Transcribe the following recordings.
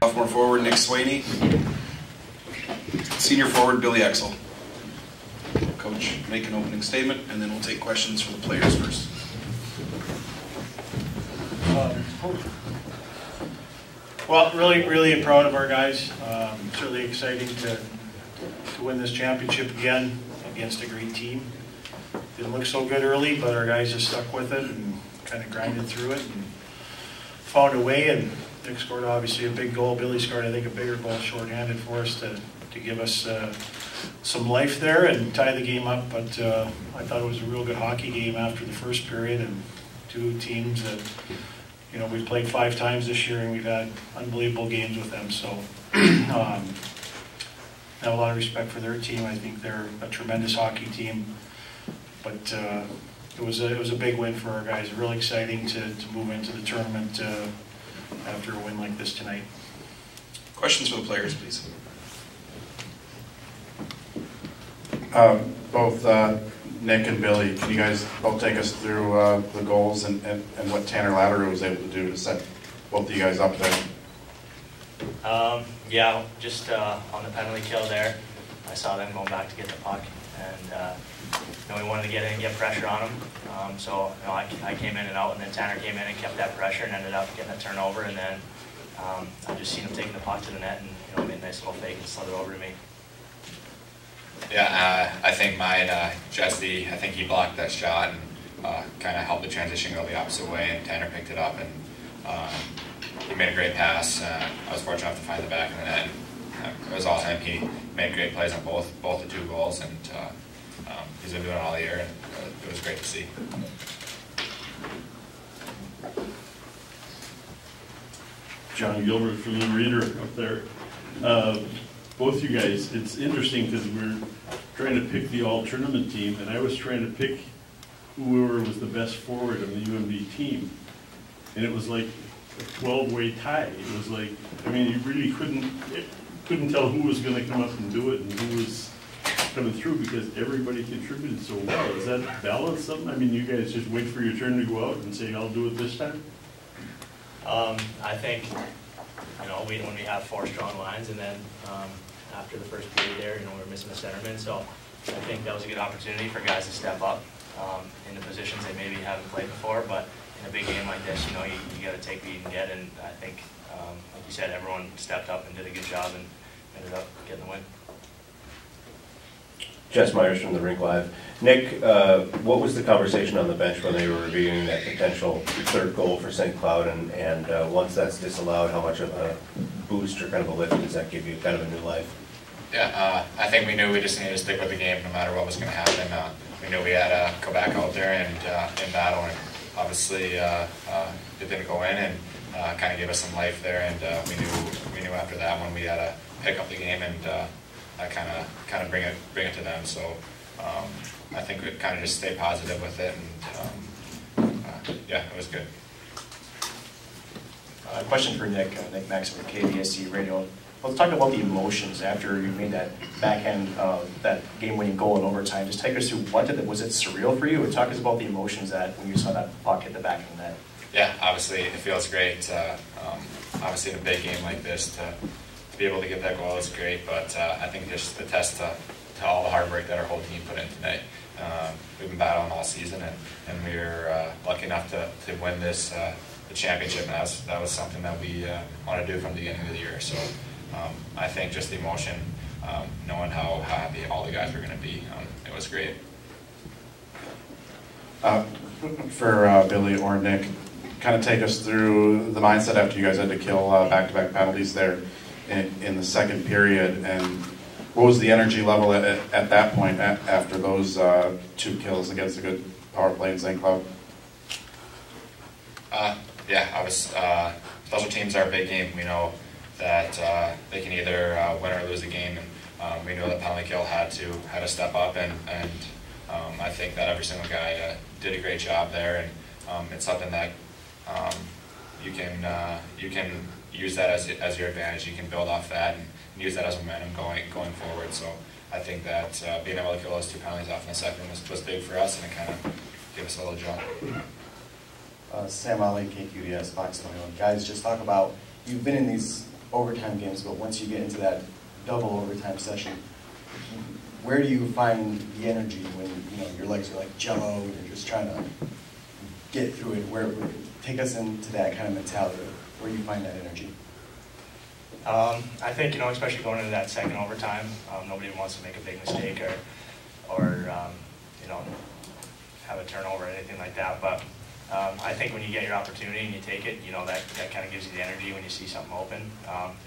Sophomore forward, Nick Swaney. Senior forward, Billy Exell. Coach, make an opening statement, and then we'll take questions from the players first. Well, really proud of our guys. It's really exciting to win this championship again against a great team. Didn't look so good early, but our guys just stuck with it and kind of grinded through it and found a way. And Nick scored obviously a big goal. Billy scored, I think, a bigger goal shorthanded for us to give us some life there and tie the game up. But I thought it was a real good hockey game after the first period, and two teams that, you know, we've played 5 times this year and we've had unbelievable games with them. So I have a lot of respect for their team. I think they're a tremendous hockey team. But it was a big win for our guys. Really exciting to move into the tournament after a win like this tonight. Questions for the players, please. Both Nick and Billy, can you guys both take us through the goals and what Tanner Latterer was able to do to set both of you guys up there? Yeah, just on the penalty kill there, I saw them going back to get the puck, and you know, we wanted to get in and get pressure on them. So you know, I came in and out, and then Tanner came in and kept that pressure and ended up getting a turnover, and then I just seen him taking the puck to the net and, you know, made a nice little fake and slid it over to me. Yeah, I think mine, Jesse, I think he blocked that shot and kind of helped the transition go the opposite way, and Tanner picked it up, and he made a great pass. I was fortunate enough to find the back of the net. It was awesome. He made great plays on both the 2 goals, and he's been doing it all year, and it was great to see. John Gilbert from the Reader up there. Both you guys, it's interesting because we're trying to pick the all-tournament team, and I was trying to pick whoever was the best forward on the UMD team. And it was like a 12-way tie. It was like, I mean, you really couldn't tell who was going to come up and do it and who was coming through because everybody contributed so well. Is that balance something? I mean, you guys just wait for your turn to go out and say, I'll do it this time? I think, you know, when we have 4 strong lines, and then after the first period there, you know, we were missing the centerman, so I think that was a good opportunity for guys to step up in the positions they maybe haven't played before. But in a big game like this, you know, you got to take what you can get, and I think, like you said, everyone stepped up and did a good job and ended up getting the win. Jess Myers from the Rink Live. Nick, what was the conversation on the bench when they were reviewing that potential 3rd goal for St. Cloud, and once that's disallowed, how much of a boost or kind of a lift does that give you, kind of a new life? Yeah, I think we knew we just needed to stick with the game no matter what was going to happen. We knew we had to go back out there and in battle, and obviously it didn't go in, and kind of gave us some life there, and we knew after that one we had to pick up the game and kind of bring it to them. So I think we kind of just stay positive with it, and yeah, it was good. Question for Nick. Nick Maxim with KVSC Radio. Let's talk about the emotions after you made that backhand, that game-winning goal in overtime. Just take us through was it surreal for you? And talk us about the emotions that when you saw that puck hit the back of the net. Yeah, obviously it feels great. Obviously in a big game like this to be able to get that goal is great. But I think just the test to all the hard work that our whole team put in tonight. We've been battling all season, and we were lucky enough to win this the championship. And that was something that we want to do from the beginning of the year. So. I think just the emotion, knowing how happy all the guys were going to be, it was great. For Billy or Nick, kind of take us through the mindset after you guys had to kill back-to-back penalties there in the 2nd period, and what was the energy level at that point after those 2 kills against a good power play in St. Cloud? Yeah, special teams are a big game. We know that they can either win or lose the game, and we know that penalty kill had to step up, and I think that every single guy did a great job there, and it's something that you can use that as your advantage. You can build off that and use that as momentum going forward. So I think that being able to kill those 2 penalties off in the second was big for us, and it kind of gave us a little jump. Sam Ali, KQDS, Fox 21. Guys, just talk about, you've been in these overtime games, but once you get into that double overtime session, where do you find the energy when your legs are like jello and you're just trying to get through it? Take us into that kind of mentality. Where do you find that energy? I think, especially going into that second overtime, nobody wants to make a big mistake or have a turnover or anything like that. But I think when you get your opportunity and you take it, that kind of gives you the energy when you see something open.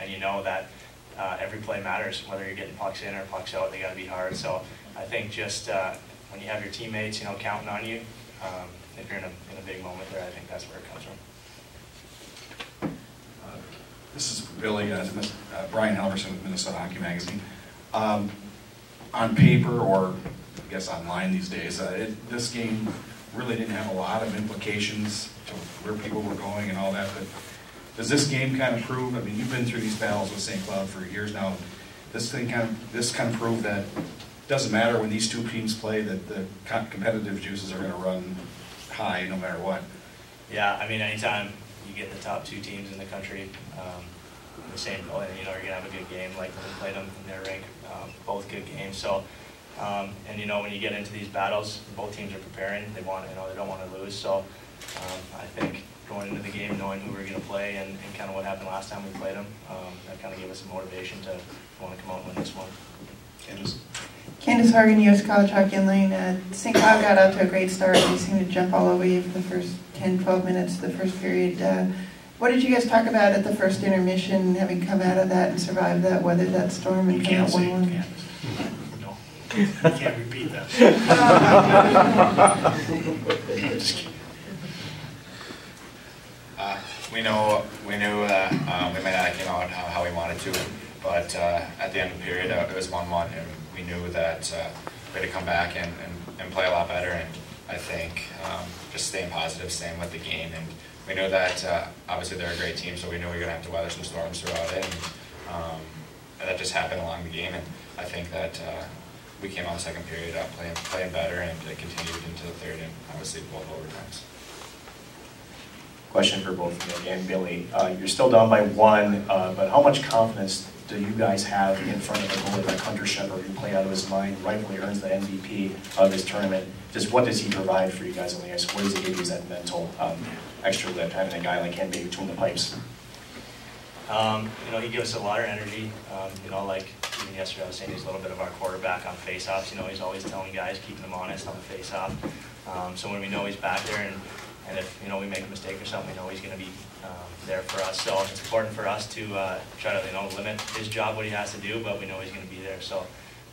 And you know that every play matters, whether you're getting pucks in or pucks out, they got to be hard. So I think just when you have your teammates, counting on you, if you're in a big moment there, I think that's where it comes from. This is Billy, Brian Halverson with Minnesota Hockey Magazine. On paper, or I guess online these days, this game really didn't have a lot of implications to where people were going and all that, but does this game kind of prove, you've been through these battles with St. Cloud for years now, this kind of prove that it doesn't matter when these two teams play, that the competitive juices are going to run high no matter what? Yeah, anytime you get the top two teams in the country in the same goal, and you're going to have a good game, like when we played them in their rink, both good games. So, and when you get into these battles, both teams are preparing. They want, they don't want to lose. So, I think going into the game, knowing who we're going to play and kind of what happened last time we played them, that kind of gave us some motivation to want to come out and win this one. Candace Hargan, U.S. College Hockey Online. St. Cloud got out to a great start. They seemed to jump all over you for the first 10, 12 minutes of the first period. What did you guys talk about at the first intermission, having come out of that and survived that, weathered that storm and come out 1-1? No, you can't repeat that. Just kidding. We knew that we might not came out how we wanted to, but at the end of the period, it was 1-1, and we knew that we had to come back and play a lot better. And I think just staying positive, staying with the game, and we knew that obviously they're a great team, so we knew we were going to have to weather some storms throughout it, and that just happened along the game. And I think that we came out in the second period playing better, and it continued into the third, and obviously both overtimes. Question for both Nick and Billy. You're still down by 1, but how much confidence do you guys have in front of a goalie like Hunter Shepard, who played out of his mind, rightfully earns the MVP of this tournament? Just what does he provide for you guys on the ice? What does he give you as that mental extra lift, having a guy like him be between the pipes? He gives us a lot of energy. Like even yesterday I was saying he's a little bit of our quarterback on faceoffs. He's always telling guys, keeping them honest on the faceoff. So when we know he's back there, and if we make a mistake or something, we know he's going to be there for us. So it's important for us to try to limit his job, what he has to do, but we know he's going to be there. So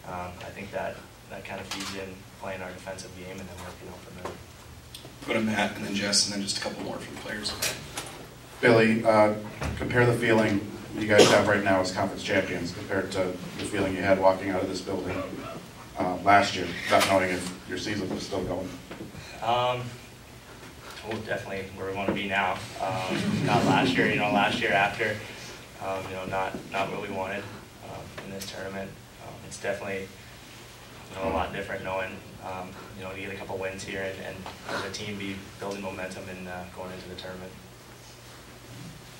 I think that kind of feeds in playing our defensive game and then working out from there. Go to Matt and then Jess, and then just a couple more from the players. Billy, compare the feeling you guys have right now as conference champions compared to the feeling you had walking out of this building last year, not knowing if your season was still going. Well, definitely where we want to be now. Not last year, last year after, not what we wanted in this tournament. It's definitely a lot different knowing, to get a couple wins here and as a team be building momentum and going into the tournament.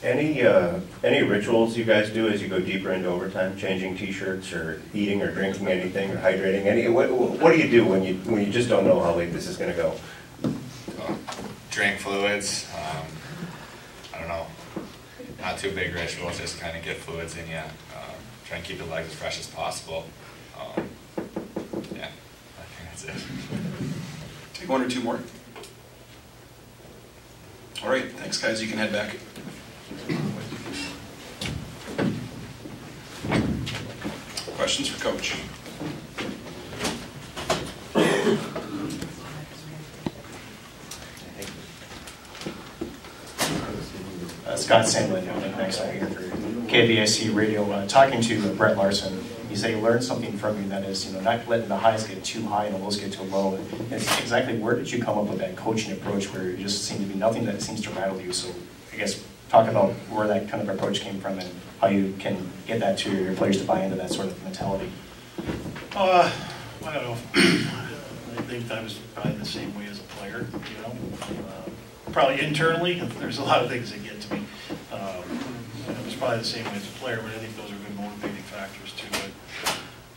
Any rituals you guys do as you go deeper into overtime? Changing T-shirts or eating or drinking anything or hydrating? What do you do when you just don't know how late this is going to go? Drink fluids. I don't know. Not too big rituals. Just kind of get fluids in you. Try and keep the legs as fresh as possible. Yeah, I think that's it. Take one or two more. All right, thanks guys. You can head back. Questions for Coach? Scott Sandelin, next time here for KVSC Radio, talking to Brett Larson. You say you learned something from you that is, not letting the highs get too high and the lows get too low. And it's exactly where did you come up with that coaching approach where it just seemed to be nothing that seems to rattle you? So I guess talk about where that kind of approach came from and how you can get that to your players to buy into that sort of mentality. I don't know. I think I was probably the same way as a player, Probably internally, there's a lot of things that get to me. It was probably the same way as a player, but I think those are good motivating factors too. But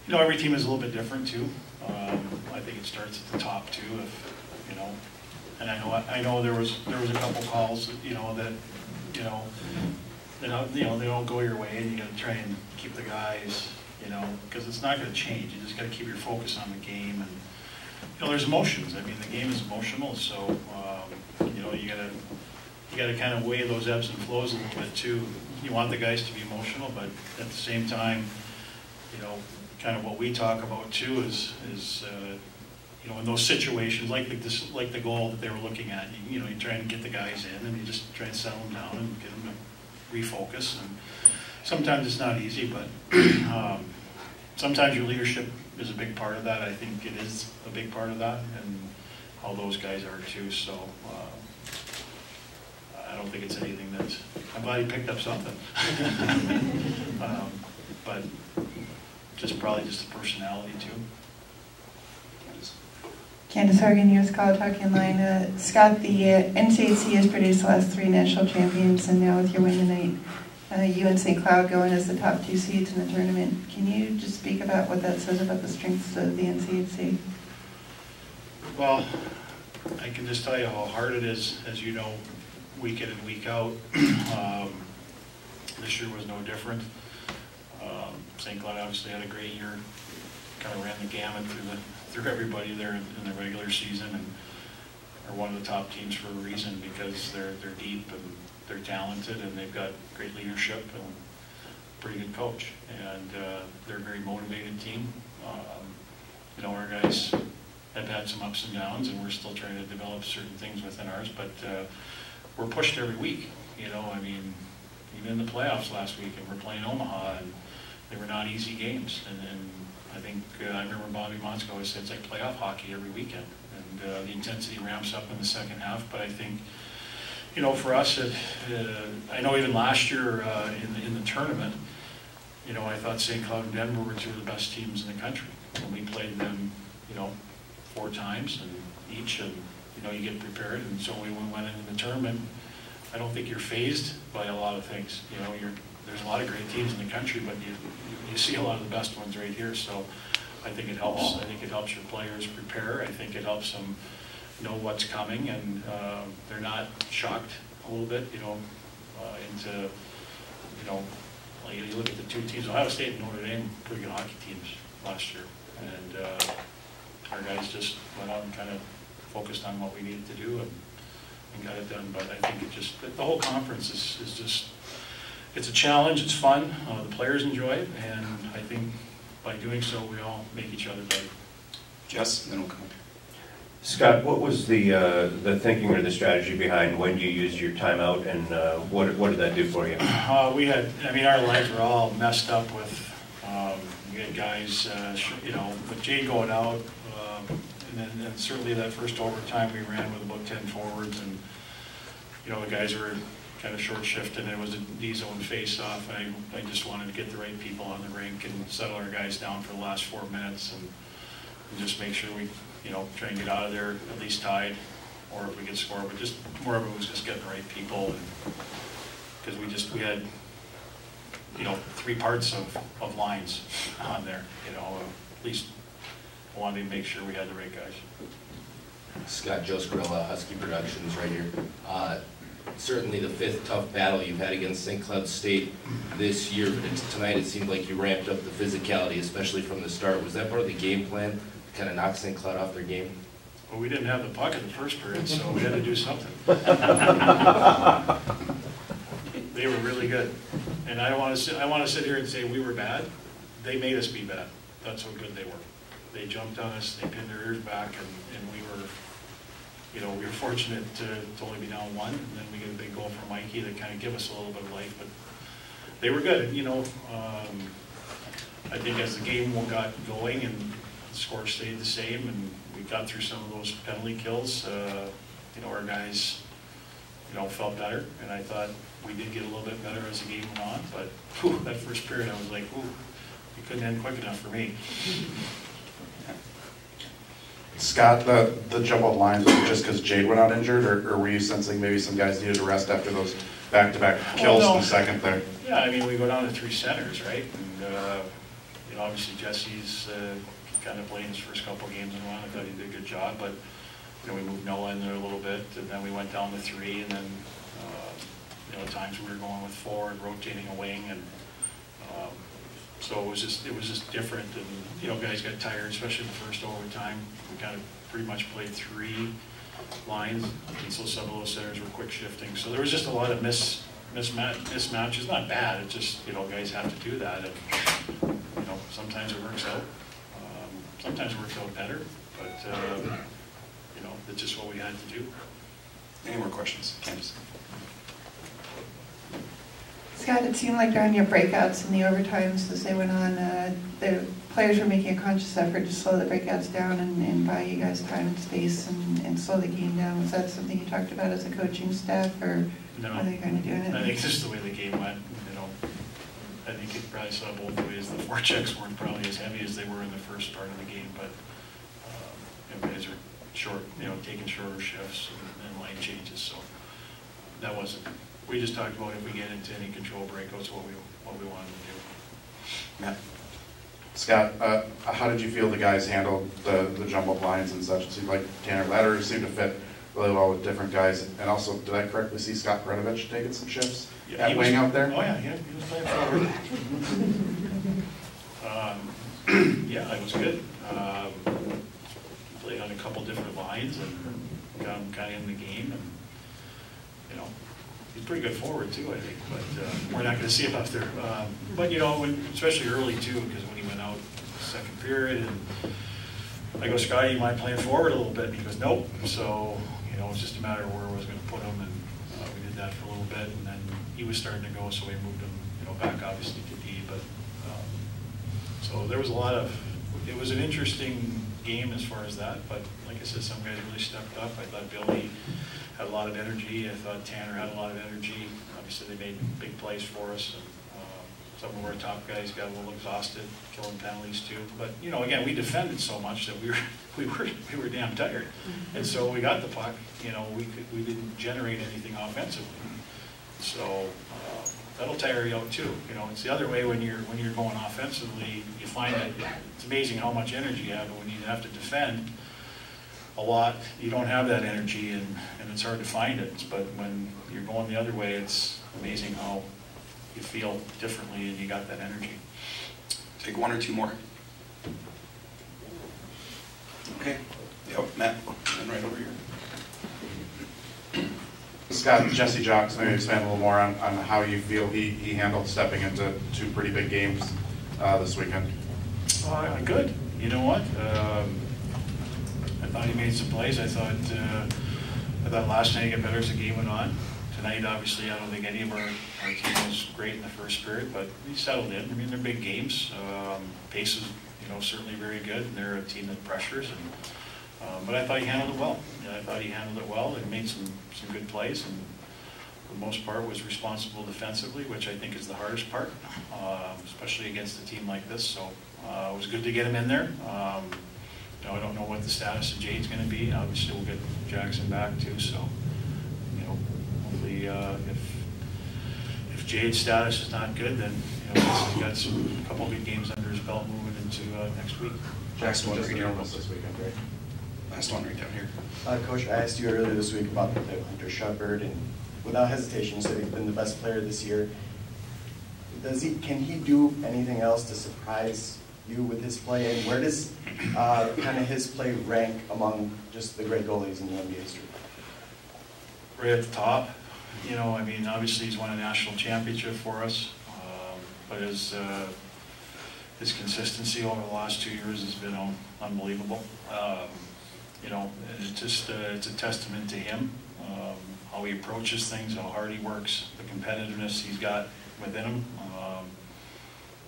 you know, every team is a little bit different too. I think it starts at the top too. If you know, and I know there was a couple calls, you know, that you know they don't go your way, and you got to try and keep the guys, you know, because it's not going to change. You just got to keep your focus on the game, and you know, there's emotions. I mean, the game is emotional, so you know, you got to kind of weigh those ebbs and flows a little bit too. You want the guys to be emotional, but at the same time, you know, kind of what we talk about too is you know, in those situations like the goal that they were looking at, you know, you try and get the guys in, and you just try and settle them down and get them to refocus. And sometimes it's not easy, but sometimes your leadership is a big part of that. I think it is a big part of that, and all those guys are too. So I don't think it's anything that's. I'm glad he picked up something, but probably just the personality too. Candace Hargan, U.S. College Hockey Online. Scott, the NCHC has produced the last 3 national champions, and now with your win tonight, you and St. Cloud going as the top 2 seeds in the tournament. Can you just speak about what that says about the strengths of the NCHC? Well, I can just tell you how hard it is, as you know, week in and week out. This year was no different. St. Cloud obviously had a great year, kind of ran the gamut through everybody there in the regular season, and are one of the top teams for a reason, because they're deep and they're talented, and they've got great leadership and a pretty good coach, and they're a very motivated team. You know, our guys have had some ups and downs, and we're still trying to develop certain things within ours, but we're pushed every week. You know, I mean, even in the playoffs last week, and we're playing Omaha, and they were not easy games, and I think I remember Bobby Monsko always said it's like playoff hockey every weekend, and the intensity ramps up in the second half. But I think, you know, for us, I know even last year in the tournament, you know, I thought St. Cloud and Denver were 2 of the best teams in the country, and we played them, you know, 4 times and each, and you know, you get prepared, and so we went into the tournament. I don't think you're fazed by a lot of things. You know, there's a lot of great teams in the country, but you see a lot of the best ones right here. So I think it helps. I think it helps your players prepare. I think it helps them know what's coming, and they're not shocked a little bit, you know, into, you know, like you look at the 2 teams. Ohio State and Notre Dame, pretty good hockey teams last year, and our guys just went out and kind of focused on what we needed to do and got it done. But I think it just, the whole conference is just, it's a challenge, it's fun, the players enjoy it, and I think by doing so, we all make each other better. Jess, then we'll come. Scott, what was the thinking or the strategy behind when you used your timeout, and what did that do for you? We had, I mean, our lines were all messed up with, we had guys, you know, with Jay going out, and then certainly that first overtime we ran with about 10 forwards, and, you know, the guys were kind of short shifted, and it was a D-zone face-off, and I just wanted to get the right people on the rink and settle our guys down for the last 4 minutes, and just make sure we, you know, try and get out of there at least tied, or if we could score, but just more of it was just getting the right people, because we had, you know, 3 parts of lines on there, you know, at least I wanted to make sure we had the right guys. Scott, Joe Scarella, Husky Productions right here. Certainly the 5th tough battle you've had against St. Cloud State this year, but tonight it seemed like you ramped up the physicality, especially from the start. Was that part of the game plan, to kind of knock St. Cloud off their game? Well, we didn't have the puck in the first period, so we had to do something. They were really good, and I want to sit here and say we were bad. They made us be bad. That's how good they were. They jumped on us, they pinned their ears back, and we were, you know, we were fortunate to only be down 1, and then we get a big goal from Mikey that kind of give us a little bit of life, but they were good. You know, I think as the game got going and the score stayed the same, and we got through some of those penalty kills, you know, our guys, you know, felt better, and I thought we did get a little bit better as the game went on, but whew, that first period I was like, ooh, it couldn't end quick enough for me. Scott, the jump out lines, was it just because Jade went out injured, or were you sensing maybe some guys needed a rest after those back-to-back kills in the second there? Yeah, I mean, we go down to 3 centers, right? And, you know, obviously Jesse's kind of played his first couple games in one. I thought he did a good job, but, you know, we moved Noah in there a little bit, and then we went down to 3, and then, you know, at times we were going with 4 and rotating a wing, and so it was just different, and, you know, guys got tired, especially in the first overtime. We kind of pretty much played 3 lines, and so some of those centers were quick shifting. So there was just a lot of mismatches. Not bad, it's just, you know, guys have to do that, and, you know, sometimes it works out. Sometimes it works out better, but, you know, it's just what we had to do. Any more questions? Candace? Scott, it seemed like during your breakouts and the overtimes as they went on, the players were making a conscious effort to slow the breakouts down and buy you guys time and space and slow the game down. Was that something you talked about as a coaching staff, or No, are they kind of doing it? I think this is the way the game went. You know, I think it probably saw both ways. The forechecks weren't probably as heavy as they were in the first part of the game, but you know, guys are short, you know, taking shorter shifts and line changes. So that wasn't. We just talked about if we get into any control breakouts, what we wanted to do. Yeah. Scott, how did you feel the guys handled the jump up lines and such? It seemed like Tanner Ladder seemed to fit really well with different guys. And also, did I correctly see Scott Granovich taking some shifts at wing out there? Oh yeah, he was playing forward. Yeah, it was good. Played on a couple different lines and got him kind of in the game, and you know, he's a pretty good forward too, I think. But we're not going to see him up there. But you know, especially early too, because when he went out second period, and I go, Scotty, you mind playing forward a little bit? And he goes, nope. So you know, it's just a matter of where I was going to put him, and we did that for a little bit, and then he was starting to go, so we moved him, you know, back obviously to D. But so there was a lot of. It was an interesting game as far as that, but like I said, some guys really stepped up. I thought Billy had a lot of energy. I thought Tanner had a lot of energy. Obviously, they made big plays for us. And, some of our top guys got a little exhausted, killing penalties too. But you know, again, we defended so much that we were damn tired. And so we got the puck. You know, we didn't generate anything offensively. So that'll tire you out too. You know, it's the other way when you're going offensively. You find that it's amazing how much energy you have, but when you have to defend a lot, you don't have that energy, and it's hard to find it. But when you're going the other way, it's amazing how you feel differently and you got that energy. Take 1 or 2 more. Okay. Yep, Matt, and right over here. Scott, Jesse Jocks, maybe expand a little more on how you feel he handled stepping into 2 pretty big games this weekend. Good. You know what? I thought he made some plays. I thought last night he got better as the game went on. Tonight, obviously, I don't think any of our team was great in the first period, but he settled in. I mean, they're big games. Pace is, you know, certainly very good, and they're a team that pressures. And, but I thought he handled it well. Yeah, I thought he handled it well and made some good plays, and for the most part was responsible defensively, which I think is the hardest part, especially against a team like this. So it was good to get him in there. You know, I don't know what the status of Jade's going to be. Obviously, we'll get Jackson back too. So, you know, hopefully, if Jade's status is not good, then you know he's got a couple of good games under his belt moving into next week. Jackson, Just the normals this weekend, right? Last one right down here. Coach, I asked you earlier this week about the Hunter Shepard, and without hesitation, you said he's been the best player this year. Can he do anything else to surprise you with his play, and where does kind of his play rank among just the great goalies in the NBA history? Right at the top. You know, I mean, obviously he's won a national championship for us, but his consistency over the last 2 years has been unbelievable. You know, it's a testament to him, how he approaches things, how hard he works, the competitiveness he's got within him.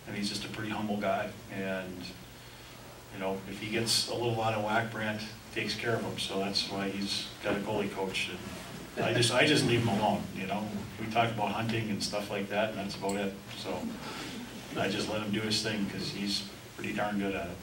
And he's just a pretty humble guy. And, you know, if he gets a little out of whack, Brant takes care of him. So that's why he's got a goalie coach. And I just leave him alone, you know. We talk about hunting and stuff like that, and that's about it. So I just let him do his thing because he's pretty darn good at it.